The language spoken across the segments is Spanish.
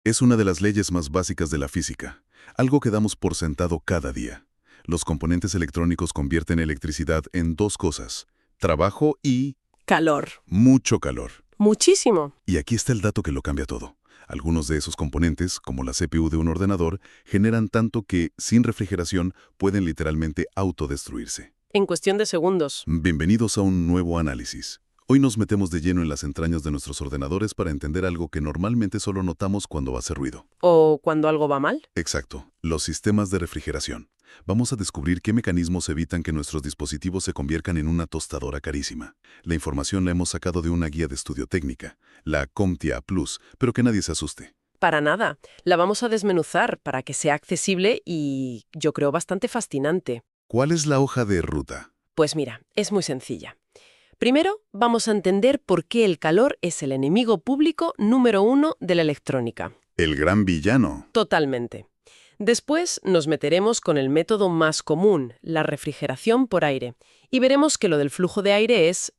Es una de las leyes más básicas de la física, algo que damos por sentado cada día. Los componentes electrónicos convierten electricidad en dos cosas: trabajo y Calor. mucho calor. Muchísimo. Y aquí está el dato que lo cambia todo. Algunos de esos componentes, como la CPU de un ordenador, generan tanto que, sin refrigeración, pueden literalmente autodestruirse. En cuestión de segundos. Bienvenidos a un nuevo análisis. Hoy nos metemos de lleno en las entrañas de nuestros ordenadores para entender algo que normalmente solo notamos cuando hace ruido. ¿O cuando algo va mal? Exacto, los sistemas de refrigeración. Vamos a descubrir qué mecanismos evitan que nuestros dispositivos se conviertan en una tostadora carísima. La información la hemos sacado de una guía de estudio técnica, la CompTIA Plus, pero que nadie se asuste. Para nada. La vamos a desmenuzar para que sea accesible y, yo creo, bastante fascinante. ¿Cuál es la hoja de ruta? Pues mira, es muy sencilla. Primero, vamos a entender por qué el calor es el enemigo público número 1 de la electrónica. El gran villano. Totalmente. Después nos meteremos con el método más común, la refrigeración por aire, y veremos que lo del flujo de aire es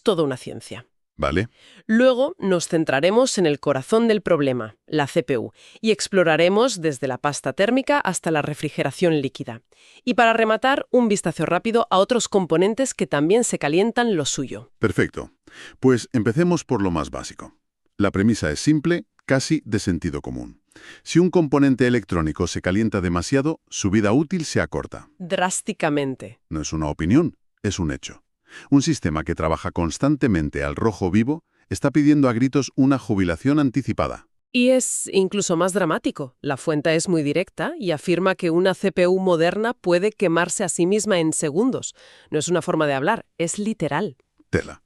toda una ciencia. ¿Vale? Luego nos centraremos en el corazón del problema, la CPU, y exploraremos desde la pasta térmica hasta la refrigeración líquida. Y para rematar, un vistazo rápido a otros componentes que también se calientan lo suyo. Perfecto. Pues empecemos por lo más básico. La premisa es simple, casi de sentido común. Si un componente electrónico se calienta demasiado, su vida útil se acorta. Drásticamente. No es una opinión, es un hecho. Un sistema que trabaja constantemente al rojo vivo está pidiendo a gritos una jubilación anticipada. Y es incluso más dramático. La fuente es muy directa y afirma que una CPU moderna puede quemarse a sí misma en segundos. No es una forma de hablar, es literal. Tela.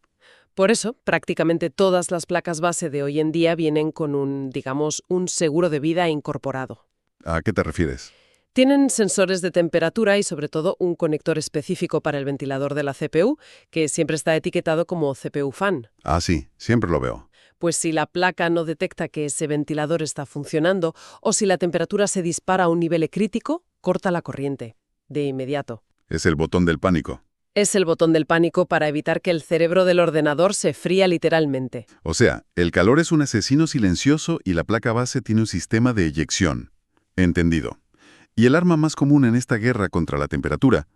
Por eso, prácticamente todas las placas base de hoy en día vienen con un seguro de vida incorporado. ¿A qué te refieres? Tienen sensores de temperatura y, sobre todo, un conector específico para el ventilador de la CPU, que siempre está etiquetado como CPU fan. Ah, sí, siempre lo veo. Pues si la placa no detecta que ese ventilador está funcionando o si la temperatura se dispara a un nivel crítico, corta la corriente. De inmediato. Es el botón del pánico. Es el botón del pánico para evitar que el cerebro del ordenador se fría literalmente. O sea, el calor es un asesino silencioso y la placa base tiene un sistema de eyección. Entendido. Y el arma más común en esta guerra contra la temperatura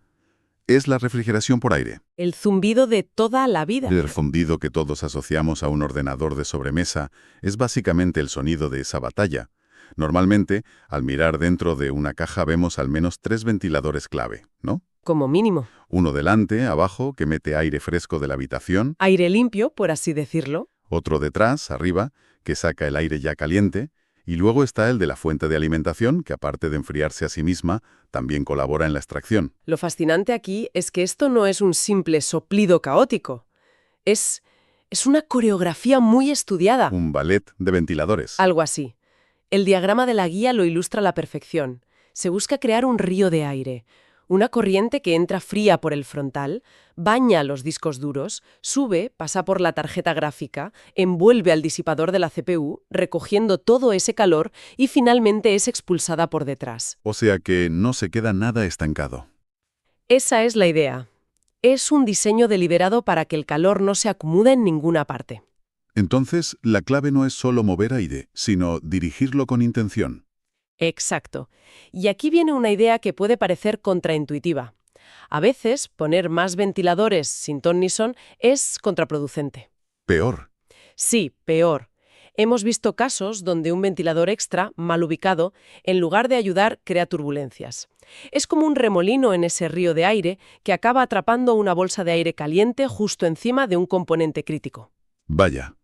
es la refrigeración por aire. El zumbido de toda la vida. El zumbido que todos asociamos a un ordenador de sobremesa es básicamente el sonido de esa batalla. Normalmente, al mirar dentro de una caja vemos al menos 3 ventiladores clave, ¿no? Como mínimo. Uno delante, abajo, que mete aire fresco de la habitación. Aire limpio, por así decirlo. Otro detrás, arriba, que saca el aire ya caliente. Y luego está el de la fuente de alimentación, que aparte de enfriarse a sí misma, también colabora en la extracción. Lo fascinante aquí es que esto no es un simple soplido caótico. Es una coreografía muy estudiada. Un ballet de ventiladores. Algo así. El diagrama de la guía lo ilustra a la perfección. Se busca crear un río de aire. Una corriente que entra fría por el frontal, baña los discos duros, sube, pasa por la tarjeta gráfica, envuelve al disipador de la CPU, recogiendo todo ese calor y finalmente es expulsada por detrás. O sea que no se queda nada estancado. Esa es la idea. Es un diseño deliberado para que el calor no se acumule en ninguna parte. Entonces, la clave no es solo mover aire, sino dirigirlo con intención. Exacto. Y aquí viene una idea que puede parecer contraintuitiva. A veces, poner más ventiladores sin ton ni son es contraproducente. Peor. Sí, peor. Hemos visto casos donde un ventilador extra, mal ubicado, en lugar de ayudar, crea turbulencias. Es como un remolino en ese río de aire que acaba atrapando una bolsa de aire caliente justo encima de un componente crítico. Vaya.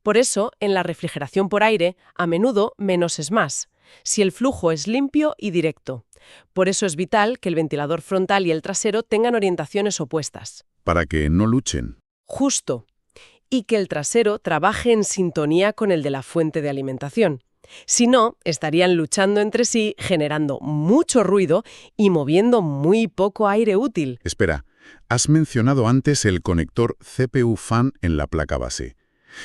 Por eso, en la refrigeración por aire, a menudo menos es más, si el flujo es limpio y directo. Por eso es vital que el ventilador frontal y el trasero tengan orientaciones opuestas. Para que no luchen. Justo. Y que el trasero trabaje en sintonía con el de la fuente de alimentación. Si no, estarían luchando entre sí, generando mucho ruido y moviendo muy poco aire útil. Espera, has mencionado antes el conector CPU fan en la placa base.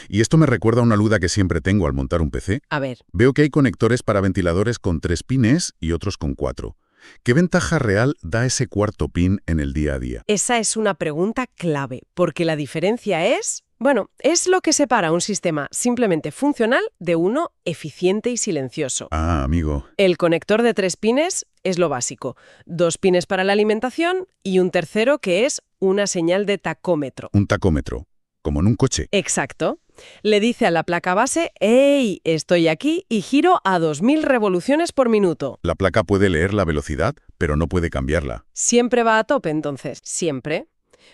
Y esto me recuerda a una duda que siempre tengo al montar un PC. A ver. Veo que hay conectores para ventiladores con 3 pines y otros con 4. ¿Qué ventaja real da ese cuarto pin en el día a día? Esa es una pregunta clave, porque la diferencia es Bueno, es lo que separa un sistema simplemente funcional de uno eficiente y silencioso. Ah, amigo. El conector de 3 pines es lo básico, 2 pines para la alimentación y un tercero que es una señal de tacómetro. Un tacómetro, como en un coche. Exacto. Le dice a la placa base, ¡Ey! Estoy aquí y giro a 2000 revoluciones por minuto. La placa puede leer la velocidad, pero no puede cambiarla. Siempre va a tope entonces, siempre.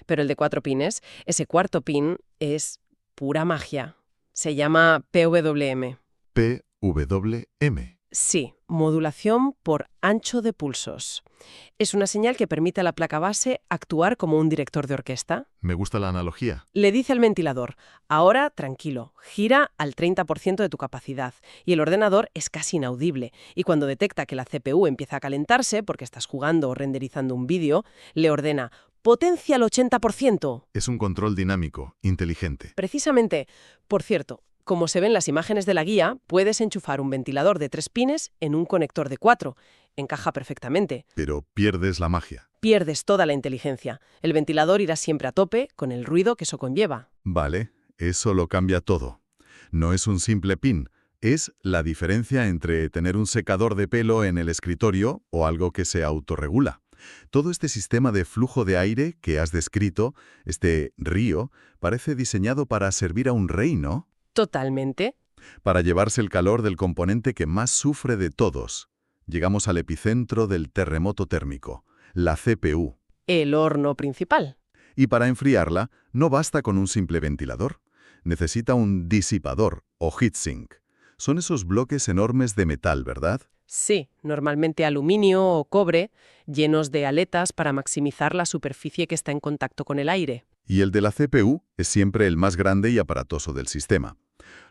Pero el de 4 pines, ese cuarto pin es pura magia. Se llama PWM. PWM. Sí, modulación por ancho de pulsos. Es una señal que permite a la placa base actuar como un director de orquesta. Me gusta la analogía. Le dice al ventilador, ahora tranquilo, gira al 30% de tu capacidad. Y el ordenador es casi inaudible. Y cuando detecta que la CPU empieza a calentarse porque estás jugando o renderizando un vídeo, le ordena, potencia al 80%. Es un control dinámico, inteligente. Precisamente, por cierto, como se ven las imágenes de la guía, puedes enchufar un ventilador de 3 pines en un conector de 4. Encaja perfectamente. Pero pierdes la magia. Pierdes toda la inteligencia. El ventilador irá siempre a tope con el ruido que eso conlleva. Vale, eso lo cambia todo. No es un simple pin, es la diferencia entre tener un secador de pelo en el escritorio o algo que se autorregula. Todo este sistema de flujo de aire que has descrito, este río, parece diseñado para servir a un rey, ¿no? Totalmente. Para llevarse el calor del componente que más sufre de todos. Llegamos al epicentro del terremoto térmico, la CPU. El horno principal. Y para enfriarla, no basta con un simple ventilador. Necesita un disipador o heatsink. Son esos bloques enormes de metal, ¿verdad? Sí, normalmente aluminio o cobre, llenos de aletas para maximizar la superficie que está en contacto con el aire. Y el de la CPU es siempre el más grande y aparatoso del sistema.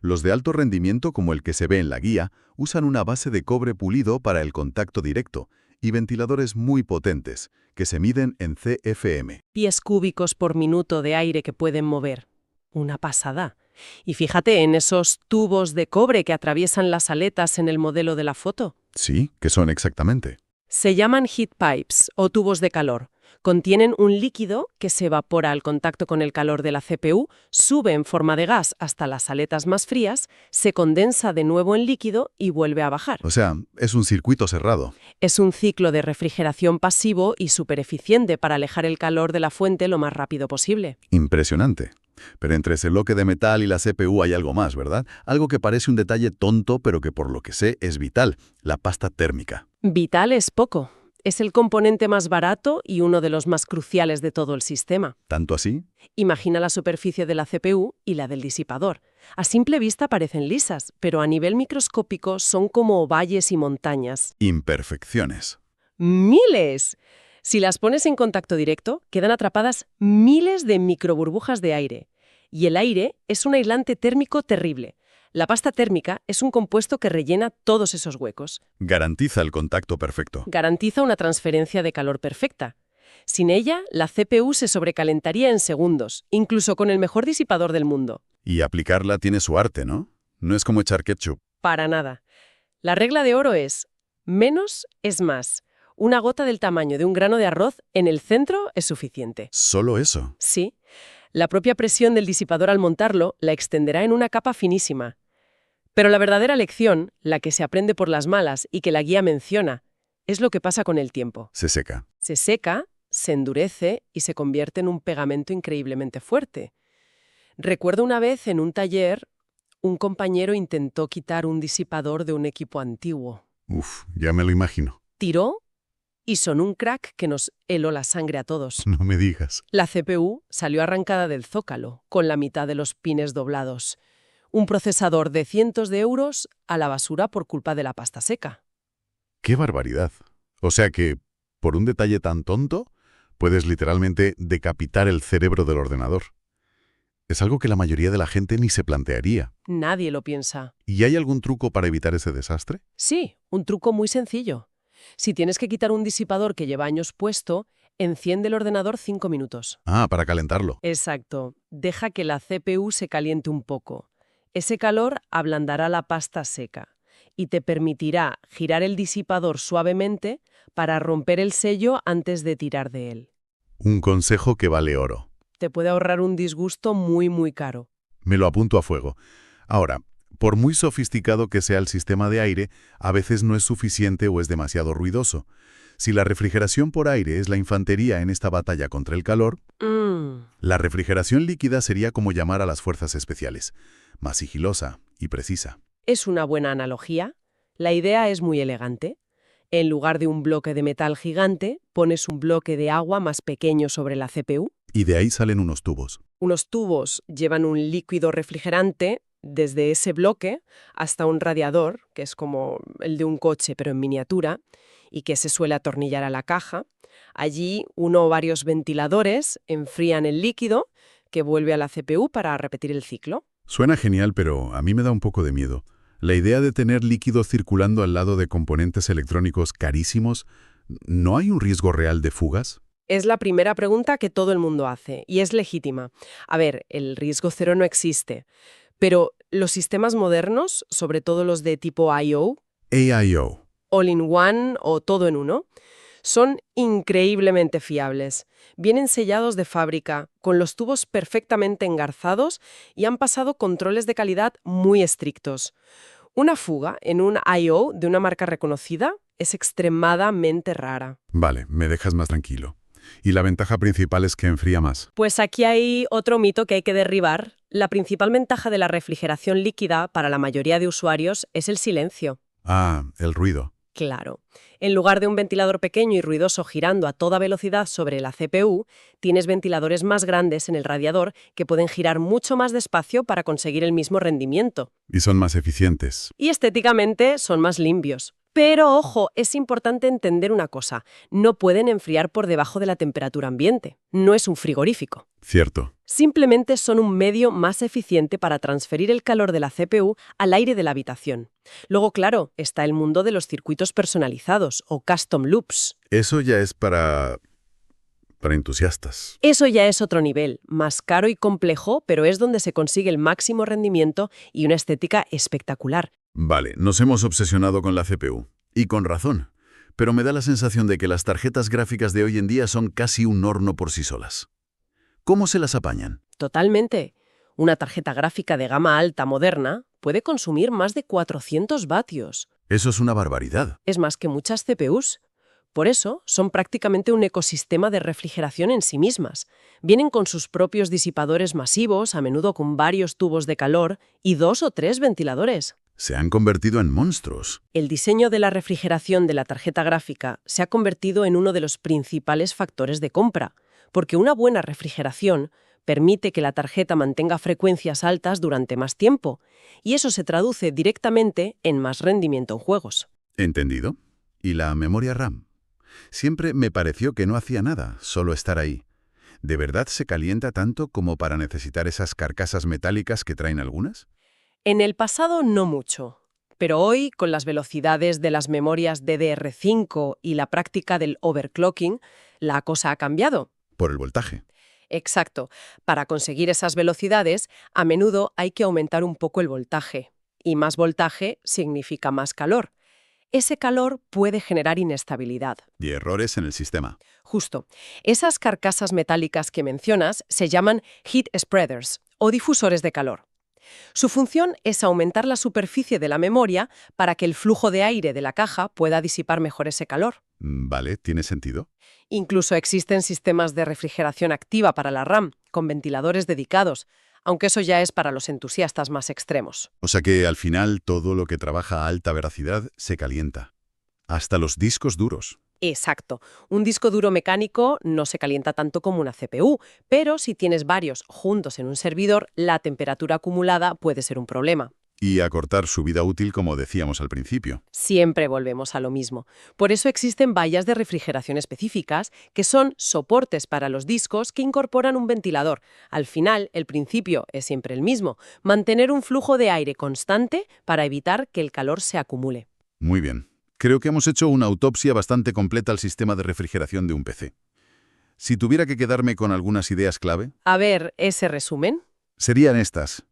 Los de alto rendimiento, como el que se ve en la guía, usan una base de cobre pulido para el contacto directo y ventiladores muy potentes, que se miden en CFM. Pies cúbicos por minuto de aire que pueden mover. Una pasada. Y fíjate en esos tubos de cobre que atraviesan las aletas en el modelo de la foto. Sí, ¿qué son exactamente? Se llaman heat pipes o tubos de calor. Contienen un líquido que se evapora al contacto con el calor de la CPU, sube en forma de gas hasta las aletas más frías, se condensa de nuevo en líquido y vuelve a bajar. O sea, es un circuito cerrado. Es un ciclo de refrigeración pasivo y súper eficiente para alejar el calor de la fuente lo más rápido posible. Impresionante. Pero entre ese bloque de metal y la CPU hay algo más, ¿verdad? Algo que parece un detalle tonto, pero que por lo que sé es vital, la pasta térmica. Vital es poco. Es el componente más barato y uno de los más cruciales de todo el sistema. ¿Tanto así? Imagina la superficie de la CPU y la del disipador. A simple vista parecen lisas, pero a nivel microscópico son como valles y montañas. Imperfecciones. ¡Miles! Si las pones en contacto directo, quedan atrapadas miles de microburbujas de aire. Y el aire es un aislante térmico terrible. La pasta térmica es un compuesto que rellena todos esos huecos. Garantiza el contacto perfecto. Garantiza una transferencia de calor perfecta. Sin ella, la CPU se sobrecalentaría en segundos, incluso con el mejor disipador del mundo. Y aplicarla tiene su arte, ¿no? No es como echar ketchup. Para nada. La regla de oro es, menos es más. Una gota del tamaño de un grano de arroz en el centro es suficiente. ¿Solo eso? Sí. La propia presión del disipador al montarlo la extenderá en una capa finísima. Pero la verdadera lección, la que se aprende por las malas y que la guía menciona, es lo que pasa con el tiempo. Se seca. Se seca, se endurece y se convierte en un pegamento increíblemente fuerte. Recuerdo una vez en un taller, un compañero intentó quitar un disipador de un equipo antiguo. Uf, ya me lo imagino. Tiró y sonó un crack que nos heló la sangre a todos. No me digas. La CPU salió arrancada del zócalo, con la mitad de los pines doblados. Un procesador de cientos de euros a la basura por culpa de la pasta seca. ¡Qué barbaridad! O sea que, por un detalle tan tonto, puedes literalmente decapitar el cerebro del ordenador. Es algo que la mayoría de la gente ni se plantearía. Nadie lo piensa. ¿Y hay algún truco para evitar ese desastre? Sí, un truco muy sencillo. Si tienes que quitar un disipador que lleva años puesto, enciende el ordenador 5 minutos. Ah, para calentarlo. Exacto. Deja que la CPU se caliente un poco. Ese calor ablandará la pasta seca y te permitirá girar el disipador suavemente para romper el sello antes de tirar de él. Un consejo que vale oro. te puede ahorrar un disgusto muy caro. Me lo apunto a fuego. Ahora, por muy sofisticado que sea el sistema de aire, a veces no es suficiente o es demasiado ruidoso. Si la refrigeración por aire es la infantería en esta batalla contra el calor, la refrigeración líquida sería como llamar a las fuerzas especiales, más sigilosa y precisa. Es una buena analogía. La idea es muy elegante. En lugar de un bloque de metal gigante, pones un bloque de agua más pequeño sobre la CPU. Y de ahí salen unos tubos. Unos tubos llevan un líquido refrigerante desde ese bloque hasta un radiador, que es como el de un coche pero en miniatura, y que se suele atornillar a la caja. Allí uno o varios ventiladores enfrían el líquido que vuelve a la CPU para repetir el ciclo. Suena genial, pero a mí me da un poco de miedo. La idea de tener líquido circulando al lado de componentes electrónicos carísimos, ¿no hay un riesgo real de fugas? Es la primera pregunta que todo el mundo hace, y es legítima. A ver, el riesgo cero no existe, pero los sistemas modernos, sobre todo los de tipo I/O, AIO. All-in-One o todo en uno, son increíblemente fiables. Vienen sellados de fábrica, con los tubos perfectamente engarzados y han pasado controles de calidad muy estrictos. Una fuga en un I/O de una marca reconocida es extremadamente rara. Vale, me dejas más tranquilo. Y la ventaja principal es que enfría más. Pues aquí hay otro mito que hay que derribar. La principal ventaja de la refrigeración líquida para la mayoría de usuarios es el silencio. Ah, el ruido. Claro. En lugar de un ventilador pequeño y ruidoso girando a toda velocidad sobre la CPU, tienes ventiladores más grandes en el radiador que pueden girar mucho más despacio para conseguir el mismo rendimiento. Y son más eficientes. Y estéticamente son más limpios. Pero ojo, es importante entender una cosa. No pueden enfriar por debajo de la temperatura ambiente. No es un frigorífico. Cierto. Simplemente son un medio más eficiente para transferir el calor de la CPU al aire de la habitación. Luego, claro, está el mundo de los circuitos personalizados o custom loops. Eso ya es para entusiastas. Eso ya es otro nivel, más caro y complejo, pero es donde se consigue el máximo rendimiento y una estética espectacular. Vale, nos hemos obsesionado con la CPU. Y con razón. Pero me da la sensación de que las tarjetas gráficas de hoy en día son casi un horno por sí solas. ¿Cómo se las apañan? Totalmente. Una tarjeta gráfica de gama alta moderna puede consumir más de 400 vatios. Eso es una barbaridad. Es más que muchas CPUs. Por eso, son prácticamente un ecosistema de refrigeración en sí mismas. Vienen con sus propios disipadores masivos, a menudo con varios tubos de calor y 2 o 3 ventiladores. Se han convertido en monstruos. El diseño de la refrigeración de la tarjeta gráfica se ha convertido en uno de los principales factores de compra, porque una buena refrigeración permite que la tarjeta mantenga frecuencias altas durante más tiempo, y eso se traduce directamente en más rendimiento en juegos. ¿Entendido? ¿Y la memoria RAM? Siempre me pareció que no hacía nada, solo estar ahí. ¿De verdad se calienta tanto como para necesitar esas carcasas metálicas que traen algunas? En el pasado no mucho, pero hoy, con las velocidades de las memorias DDR5 y la práctica del overclocking, la cosa ha cambiado. Por el voltaje. Exacto. Para conseguir esas velocidades, a menudo hay que aumentar un poco el voltaje. Y más voltaje significa más calor. Ese calor puede generar inestabilidad. Y errores en el sistema. Justo. Esas carcasas metálicas que mencionas se llaman heat spreaders o difusores de calor. Su función es aumentar la superficie de la memoria para que el flujo de aire de la caja pueda disipar mejor ese calor. Vale, ¿tiene sentido? Incluso existen sistemas de refrigeración activa para la RAM, con ventiladores dedicados, aunque eso ya es para los entusiastas más extremos. O sea que al final todo lo que trabaja a alta veracidad se calienta. Hasta los discos duros. Exacto. Un disco duro mecánico no se calienta tanto como una CPU, pero si tienes varios juntos en un servidor, la temperatura acumulada puede ser un problema. Y acortar su vida útil, como decíamos al principio. Siempre volvemos a lo mismo. Por eso existen vallas de refrigeración específicas, que son soportes para los discos que incorporan un ventilador. Al final, el principio es siempre el mismo: mantener un flujo de aire constante para evitar que el calor se acumule. Muy bien. Creo que hemos hecho una autopsia bastante completa al sistema de refrigeración de un PC. Si tuviera que quedarme con algunas ideas clave, A ver, ese resumen. serían estas.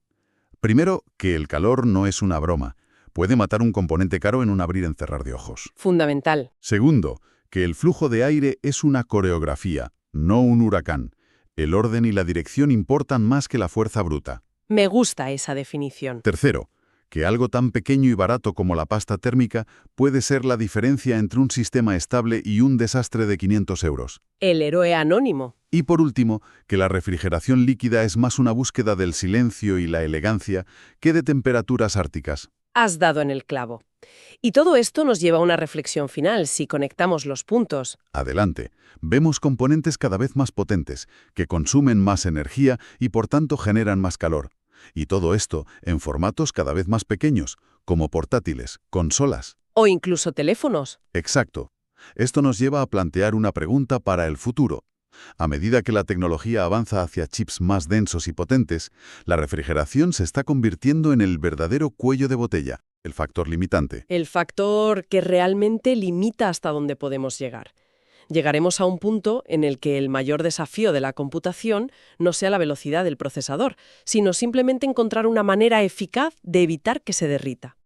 Primero, que el calor no es una broma. Puede matar un componente caro en un abrir y cerrar de ojos. Fundamental. Segundo, que el flujo de aire es una coreografía, no un huracán. El orden y la dirección importan más que la fuerza bruta. Me gusta esa definición. Tercero, que algo tan pequeño y barato como la pasta térmica puede ser la diferencia entre un sistema estable y un desastre de 500 euros. El héroe anónimo. Y por último, que la refrigeración líquida es más una búsqueda del silencio y la elegancia que de temperaturas árticas. Has dado en el clavo. Y todo esto nos lleva a una reflexión final si conectamos los puntos. Adelante, vemos componentes cada vez más potentes, que consumen más energía y por tanto generan más calor. Y todo esto en formatos cada vez más pequeños, como portátiles, consolas. O incluso teléfonos. Exacto. Esto nos lleva a plantear una pregunta para el futuro. A medida que la tecnología avanza hacia chips más densos y potentes, la refrigeración se está convirtiendo en el verdadero cuello de botella, el factor limitante. El factor que realmente limita hasta dónde podemos llegar. Llegaremos a un punto en el que el mayor desafío de la computación no sea la velocidad del procesador, sino simplemente encontrar una manera eficaz de evitar que se derrita.